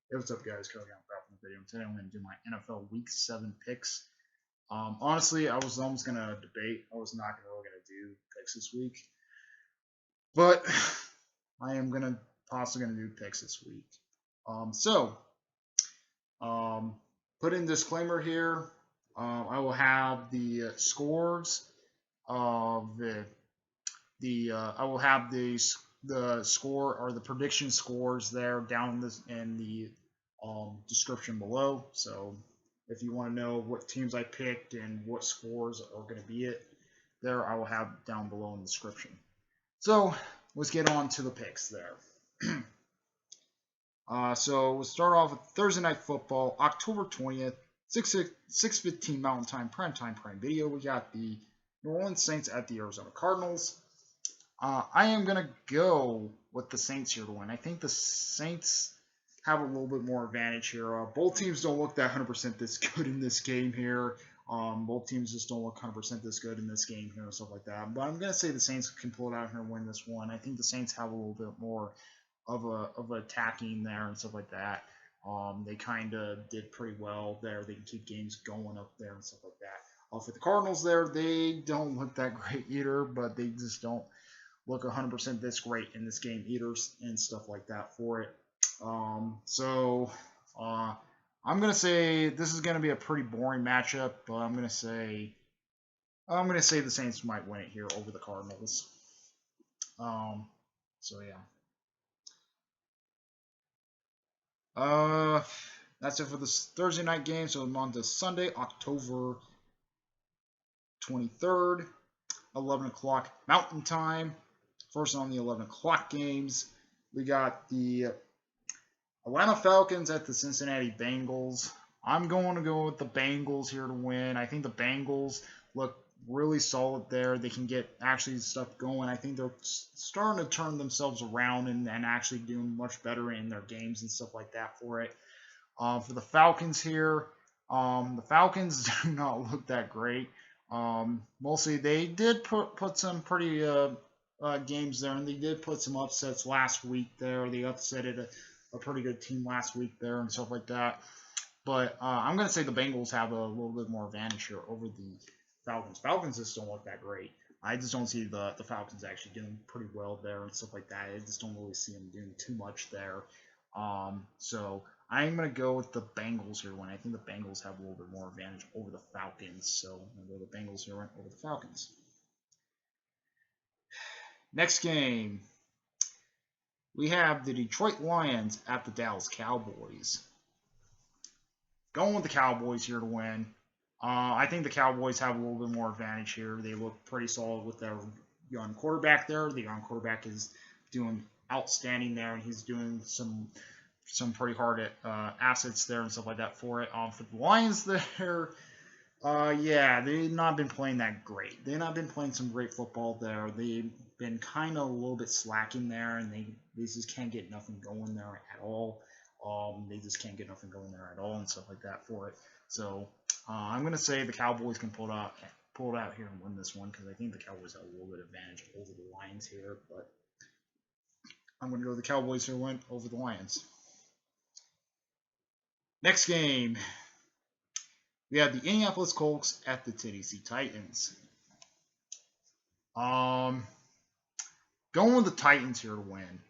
Hey, what's up, guys? Cody on back from the video. Today I'm going to do my NFL Week 7 picks. Honestly, I was almost going to debate. I was not really going to do picks this week, but I am possibly going to do picks this week. Put in disclaimer here. I will have the scores of I will have the score or the prediction scores there down in the description below. So if you want to know what teams I picked and what scores are going to be it, there I will have down below in the description. So let's get on to the picks there. So we'll start off with Thursday Night Football, October 20th, 6:15 Mountain Time, Prime Video. We got the New Orleans Saints at the Arizona Cardinals. I am going to go with the Saints here to win. I think the Saints have a little bit more advantage here. Both teams don't look that 100% this good in this game here. Both teams just don't look 100% this good in this game here and stuff like that. But I'm going to say the Saints can pull it out here and win this one. I think the Saints have a little bit more of a attacking there and stuff like that. They kind of did pretty well there. They can keep games going up there and stuff like that. For the Cardinals there, they don't look that great either, but they just don't look 100% this great in this game either and stuff like that for it. I'm going to say this is going to be a pretty boring matchup, but I'm going to say the Saints might win it here over the Cardinals. That's it for this Thursday night game. So I'm on to Sunday, October 23rd, 11 o'clock Mountain Time. First on the 11 o'clock games, we got the Atlanta Falcons at the Cincinnati Bengals. I'm going to go with the Bengals here to win. I think the Bengals look really solid there. They can get actually stuff going. I think they're starting to turn themselves around and actually doing much better in their games and stuff like that for it. For the Falcons here, the Falcons do not look that great. Mostly they did put some pretty games there, and they did put some upsets last week there. They upsetted a pretty good team last week there and stuff like that. But I'm going to say the Bengals have a little bit more advantage here over the Falcons. Falcons just don't look that great. I just don't see the Falcons actually doing pretty well there and stuff like that. I just don't really see them doing too much there. So I'm going to go with the Bengals here when I think the Bengals have a little bit more advantage over the Falcons. So I'm going to go with the Bengals here over the Falcons. Next game, we have the Detroit Lions at the Dallas Cowboys. Going with the Cowboys here to win. I think the Cowboys have a little bit more advantage here. They look pretty solid with their young quarterback there. The young quarterback is doing outstanding there, and he's doing some pretty hard assets there and stuff like that for it. For the Lions there, yeah, they've not been playing that great. They've not been playing some great football there. They've been kind of a little bit slacking there, and they just can't get nothing going there at all. They just can't get nothing going there at all and stuff like that for it. So I'm going to say the Cowboys can pull it out here and win this one because I think the Cowboys have a little bit of advantage over the Lions here. But I'm going to go with the Cowboys here win over the Lions. Next game, we have the Indianapolis Colts at the Tennessee Titans. Going with the Titans here to win.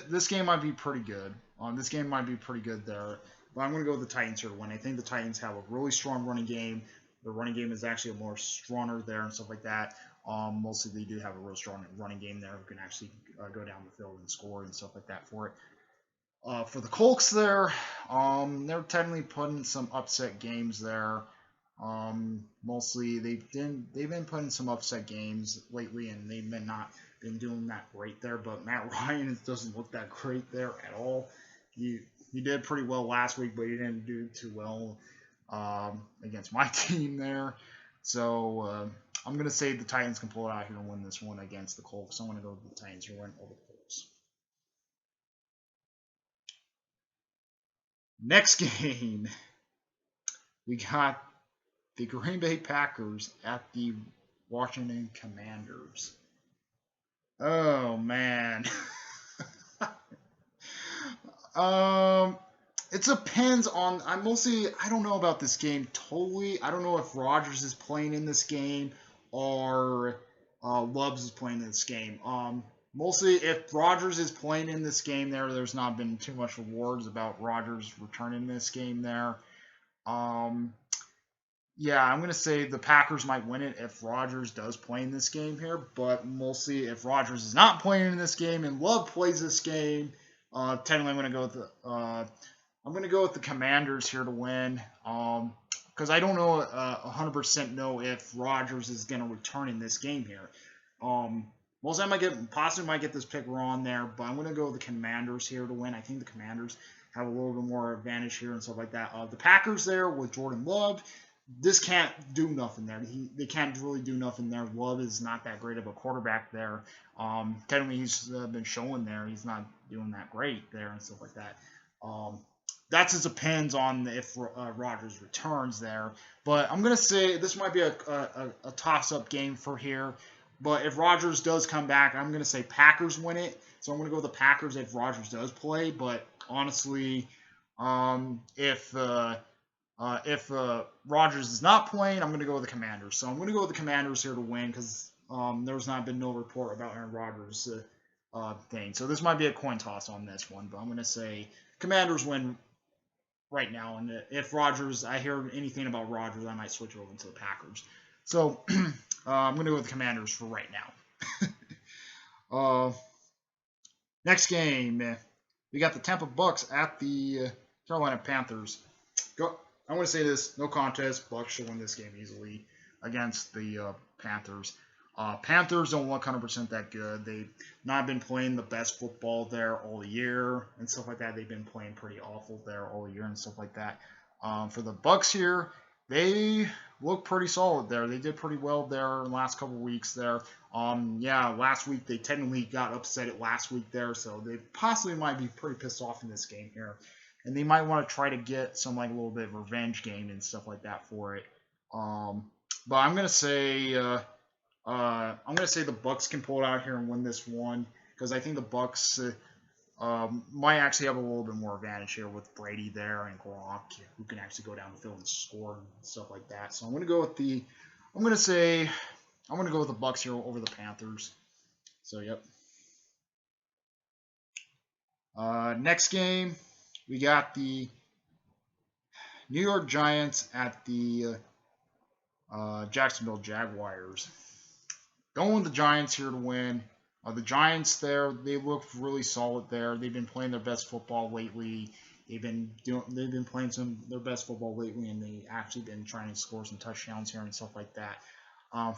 This game might be pretty good. This game might be pretty good there. But I'm going to go with the Titans here to win. I think the Titans have a really strong running game. The running game is actually a more stronger there and stuff like that. Mostly they do have a real strong running game there who can actually go down the field and score and stuff like that for it. For the Colts there, they're technically putting some upset games there. Mostly they've been putting some upset games lately, and they've not been doing that great there. But Matt Ryan doesn't look that great there at all. He did pretty well last week, but he didn't do too well against my team there. So I'm going to say the Titans can pull it out here and win this one against the Colts. I'm going to go with the Titans here win over the Colts. Next game, we got the Green Bay Packers at the Washington Commanders. Oh, man. It depends on. I don't know about this game totally. I don't know if Rodgers is playing in this game or Lubbs is playing in this game. Mostly if Rodgers is playing in this game, there's not been too much rewards about Rodgers returning this game there. Yeah, I'm going to say the Packers might win it if Rodgers does play in this game here, but mostly if Rodgers is not playing in this game and Love plays this game, technically I'm going to go with the Commanders here to win, because I don't know 100% know if Rodgers is going to return in this game here. Most I possibly might get this pick wrong there, but I'm going to go with the Commanders here to win. I think the Commanders have a little bit more advantage here and stuff like that. The Packers there with Jordan Love. This can't do nothing there. They can't really do nothing there. Love is not that great of a quarterback there. Technically, he's been showing there. He's not doing that great there and stuff like that. That just depends on if Rodgers returns there. But I'm going to say this might be a toss-up game for here. But if Rodgers does come back, I'm going to say Packers win it. So I'm going to go with the Packers if Rodgers does play. But honestly, if Rodgers is not playing, I'm going to go with the Commanders. So I'm going to go with the Commanders here to win because there's not been no report about Aaron Rodgers thing. So this might be a coin toss on this one, but I'm going to say Commanders win right now. And if I hear anything about Rodgers, I might switch over to the Packers. So I'm going to go with the Commanders for right now. Next game, we got the Tampa Bucs at the Carolina Panthers. I'm going to say this, no contest. Bucs should win this game easily against the Panthers. Panthers don't look 100% that good. They've not been playing the best football there all year and stuff like that. They've been playing pretty awful there all year and stuff like that. For the Bucs here, they look pretty solid there. They did pretty well there in the last couple of weeks there. Last week they technically got upset at last week there, so they possibly might be pretty pissed off in this game here. And they might want to try to get some like a little bit of revenge game and stuff like that for it. But I'm gonna say the Bucs can pull it out here and win this one because I think the Bucs might actually have a little bit more advantage here with Brady there and Gronk, who can actually go down the field and score and stuff like that. So I'm gonna go with the Bucs here over the Panthers. So yep. Next game. We got the New York Giants at the Jacksonville Jaguars. Going with the Giants here to win. The Giants there, they look really solid there. They've been playing their best football lately. They've been playing their best football lately, and they actually been trying to score some touchdowns here and stuff like that.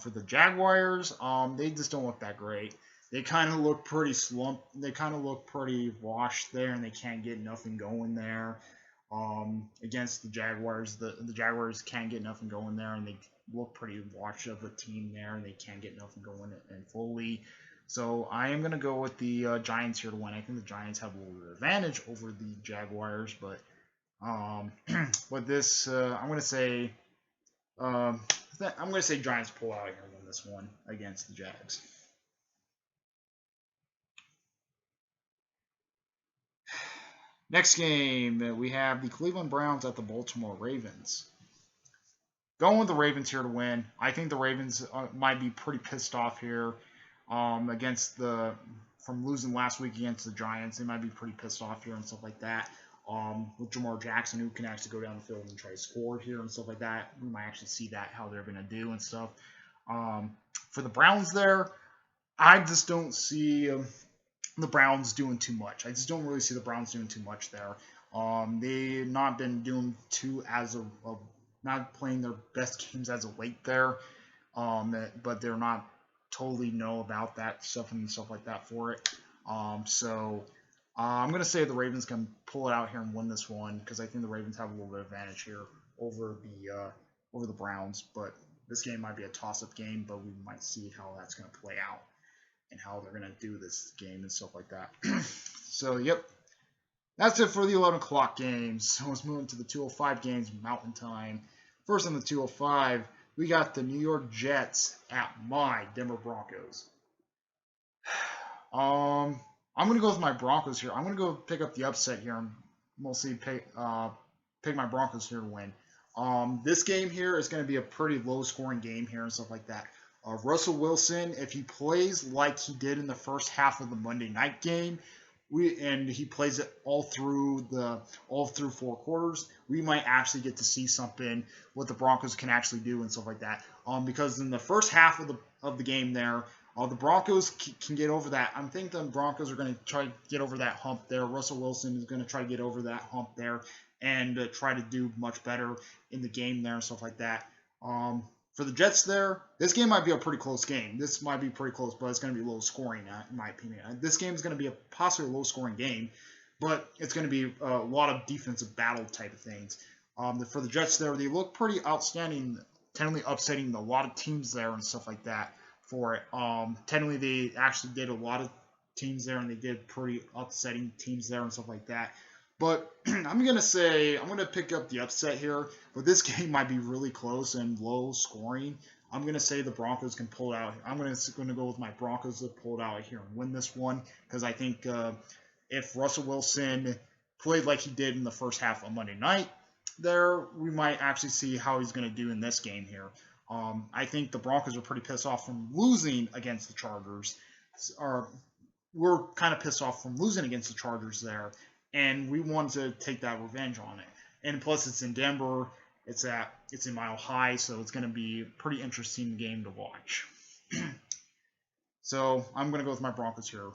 For the Jaguars, they just don't look that great. They kind of look pretty slumped. They kind of look pretty washed there, and they can't get nothing going there. Against the Jaguars, the Jaguars can't get nothing going there, and they look pretty washed of a team there, and they can't get nothing going and fully. So I am going to go with the Giants here to win. I think the Giants have a little bit of advantage over the Jaguars, but this I'm going to say Giants pull out here and win this one against the Jags. Next game, we have the Cleveland Browns at the Baltimore Ravens. Going with the Ravens here to win. I think the Ravens might be pretty pissed off here from losing last week against the Giants. They might be pretty pissed off here and stuff like that. With Jamar Jackson, who can actually go down the field and try to score here and stuff like that. We might actually see that, how they're going to do and stuff. For the Browns there, I just don't see the Browns doing too much. I just don't really see the Browns doing too much there. They've not been doing not playing their best games as of late there. But they're not totally know about that stuff and stuff like that for it. So I'm going to say the Ravens can pull it out here and win this one because I think the Ravens have a little bit of advantage here over the Browns. But this game might be a toss-up game, but we might see how that's going to play out and how they're going to do this game and stuff like that. So, yep. That's it for the 11 o'clock games. So let's move into the 2:05 games, Mountain Time. First on the 2:05, we got the New York Jets at my Denver Broncos. I'm I'm going to go with my Broncos here. I'm going to go pick up the upset here and mostly pick my Broncos here to win. This game here is going to be a pretty low-scoring game here and stuff like that. Russell Wilson, if he plays like he did in the first half of the Monday night game, and he plays it all through 4 quarters, we might actually get to see something what the Broncos can actually do and stuff like that. Because in the first half of the game there, the Broncos can get over that. I'm thinking the Broncos are going to try to get over that hump there. Russell Wilson is going to try to get over that hump there and try to do much better in the game there and stuff like that. For the Jets there, this game might be a pretty close game. This might be pretty close, but it's going to be low scoring, in my opinion. This game is going to be a possibly low scoring game, but it's going to be a lot of defensive battle type of things. For the Jets there, they look pretty outstanding, technically upsetting a lot of teams there and stuff like that for it. Technically, they actually did a lot of teams there, and they did pretty upsetting teams there and stuff like that. But I'm going to pick up the upset here, but this game might be really close and low scoring. I'm going to say the Broncos can pull it out. I'm going to go with my Broncos to pull it out here and win this one, because I think if Russell Wilson played like he did in the first half of Monday night, there we might actually see how he's going to do in this game here. I think the Broncos are pretty pissed off from losing against the Chargers. We're kind of pissed off from losing against the Chargers there, and we want to take that revenge on it. And plus, it's in Denver. It's in Mile High, so it's going to be a pretty interesting game to watch. So I'm going to go with my Broncos here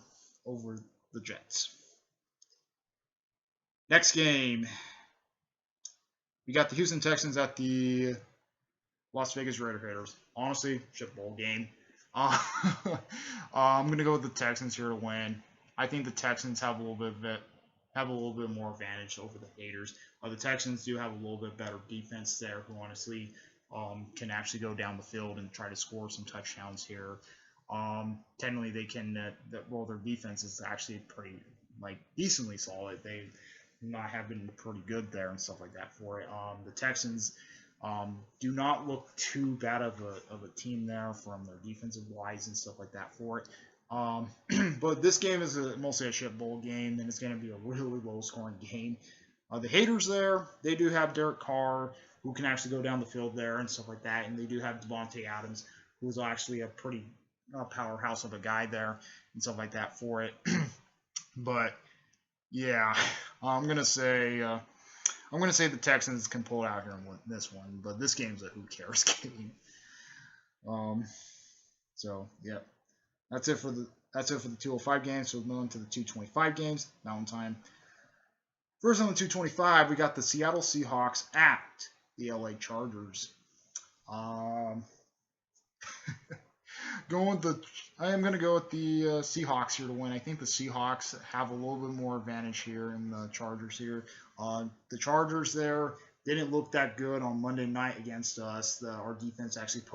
over the Jets. Next game, we got the Houston Texans at the Las Vegas Raiders. Honestly, shit bowl game. I'm going to go with the Texans here to win. I think the Texans have a little bit more advantage over the Raiders. The Texans do have a little bit better defense there, who honestly can actually go down the field and try to score some touchdowns here. Technically, they can. Their defense is actually pretty decently solid. They have been pretty good there and stuff like that for it. The Texans do not look too bad of a team there from their defensive wise and stuff like that for it. But this game is mostly a shit bowl game, and it's going to be a really low-scoring game. The haters there, they do have Derek Carr, who can actually go down the field there and stuff like that, and they do have Devontae Adams, who's actually a pretty powerhouse of a guy there and stuff like that for it. But yeah, I'm gonna say the Texans can pull it out here and win this one, but this game's a who cares game. So yeah. That's it for the 205 games. So we're moving to the 225 games. Mountain time. First on the 225, we got the Seattle Seahawks at the LA Chargers. I am going to go with the Seahawks here to win. I think the Seahawks have a little bit more advantage here in the Chargers here. The Chargers there didn't look that good on Monday night against us. Our defense actually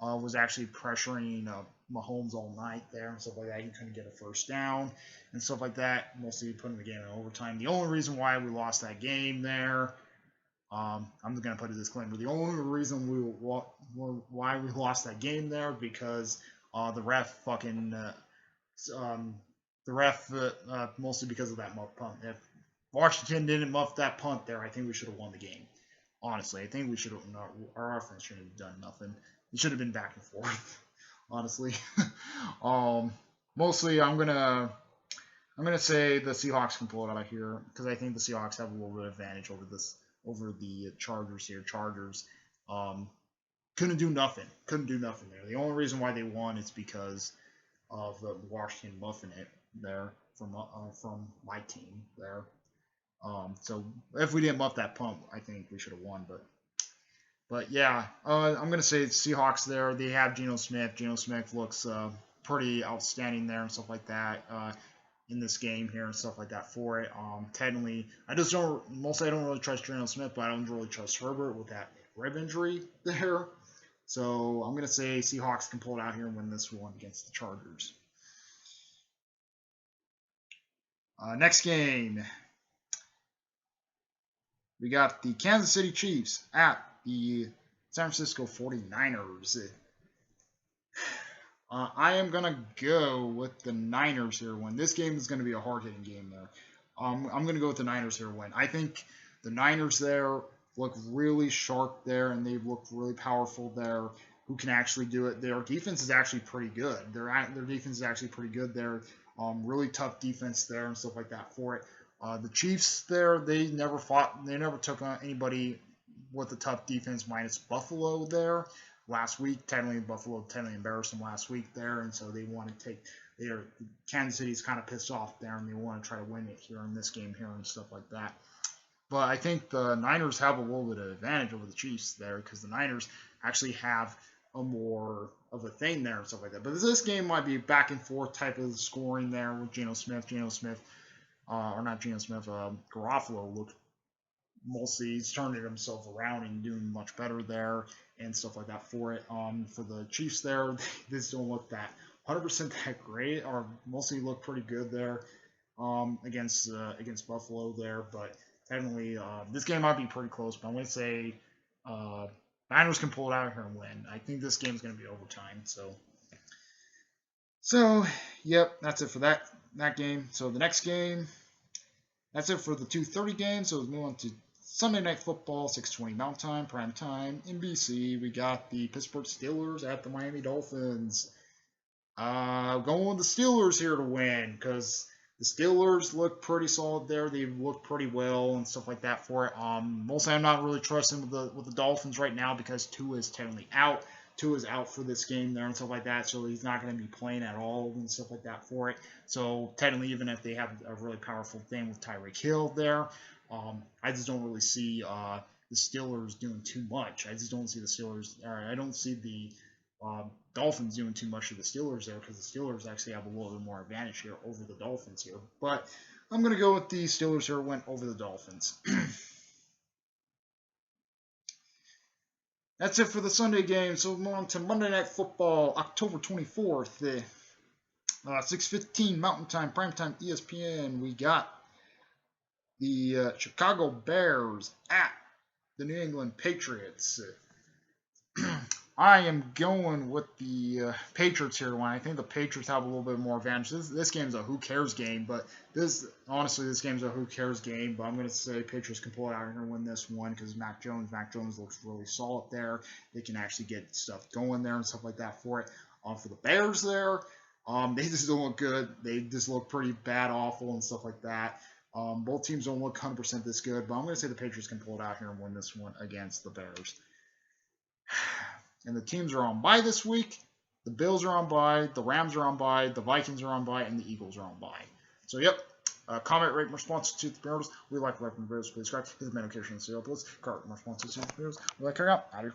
was actually pressuring Mahomes all night there and stuff like that. He couldn't get a first down and stuff like that. Mostly putting the game in overtime. The only reason why we lost that game there, I'm going to put a disclaimer. The only reason why we lost that game there because the ref mostly because of that muff punt. If Washington didn't muff that punt there, I think we should have won the game. Honestly, I think we should have. Our offense shouldn't have done nothing. It should have been back and forth, honestly. Mostly, I'm gonna say the Seahawks can pull it out here because I think the Seahawks have a little bit of advantage over the Chargers here. Chargers couldn't do nothing there. The only reason why they won is because of Washington muffing it there from my team there. So if we didn't muff that punt, I think we should have won, But yeah, I'm going to say Seahawks there. They have Geno Smith. Geno Smith looks pretty outstanding there and stuff like that in this game here and stuff like that for it. Technically, I don't really trust Geno Smith, but I don't really trust Herbert with that rib injury there. So I'm going to say Seahawks can pull it out here and win this one against the Chargers. Next game, we got the Kansas City Chiefs at the San Francisco 49ers. I am going to go with the Niners here win. This game is going to be a hard-hitting game there. I'm going to go with the Niners here win. I think the Niners there look really sharp there, and they look really powerful there. Who can actually do it? Their defense is actually pretty good. Their defense is actually pretty good there. Really tough defense there and stuff like that for it. The Chiefs there, they never took on anybody with a tough defense minus Buffalo there last week. Buffalo embarrassed them last week there, and so they want to take. Kansas City's kind of pissed off there, and they want to try to win it here in this game here and stuff like that. But I think the Niners have a little bit of advantage over the Chiefs there because the Niners actually have a more of a thing there and stuff like that. But this game might be back and forth type of scoring there with Garofalo looked mostly, he's turning himself around and doing much better there and stuff like that for it. For the Chiefs there, this don't look that 100% that great, or mostly look pretty good there against Buffalo there. But technically, this game might be pretty close. But I'm going to say Niners can pull it out here and win. I think this game is going to be overtime. So yep, that's it for that game. So the next game, that's it for the 2:30 game. So let's move on to Sunday Night Football, 6:20 Mountain Time, prime time, NBC. We got the Pittsburgh Steelers at the Miami Dolphins. Going with the Steelers here to win because the Steelers look pretty solid there. They look pretty well and stuff like that for it. Mostly I'm not really trusting with the Dolphins right now because Tua is technically out. Tua is out for this game there and stuff like that, so he's not going to be playing at all and stuff like that for it. So technically, even if they have a really powerful thing with Tyreek Hill there, I just don't really see the Steelers doing too much. I just don't see the Steelers, or I don't see the Dolphins doing too much of the Steelers there because the Steelers actually have a little bit more advantage here over the Dolphins here. But I'm going to go with the Steelers here went over the Dolphins. That's it for the Sunday game. So we're on to Monday Night Football, October 24th, 6:15 Mountain Time, primetime ESPN. We got the Chicago Bears at the New England Patriots. I am going with the Patriots here. When I think the Patriots have a little bit more advantage. This game's a who cares game, but this game's a who cares game. But I'm going to say Patriots can pull it out and win this one because Mac Jones looks really solid there. They can actually get stuff going there and stuff like that for it. For the Bears there, they just don't look good. They just look pretty bad, awful, and stuff like that. Both teams don't look 100% this good, but I'm going to say the Patriots can pull it out here and win this one against the Bears. And the teams are on bye this week. The Bills are on bye. The Rams are on bye. The Vikings are on bye. And the Eagles are on bye. So, yep. Comment, rate, response to the videos. We like, recommend videos. Please subscribe. Hit the notification on the video. Comment, response to the videos. We like, carry out. Out of your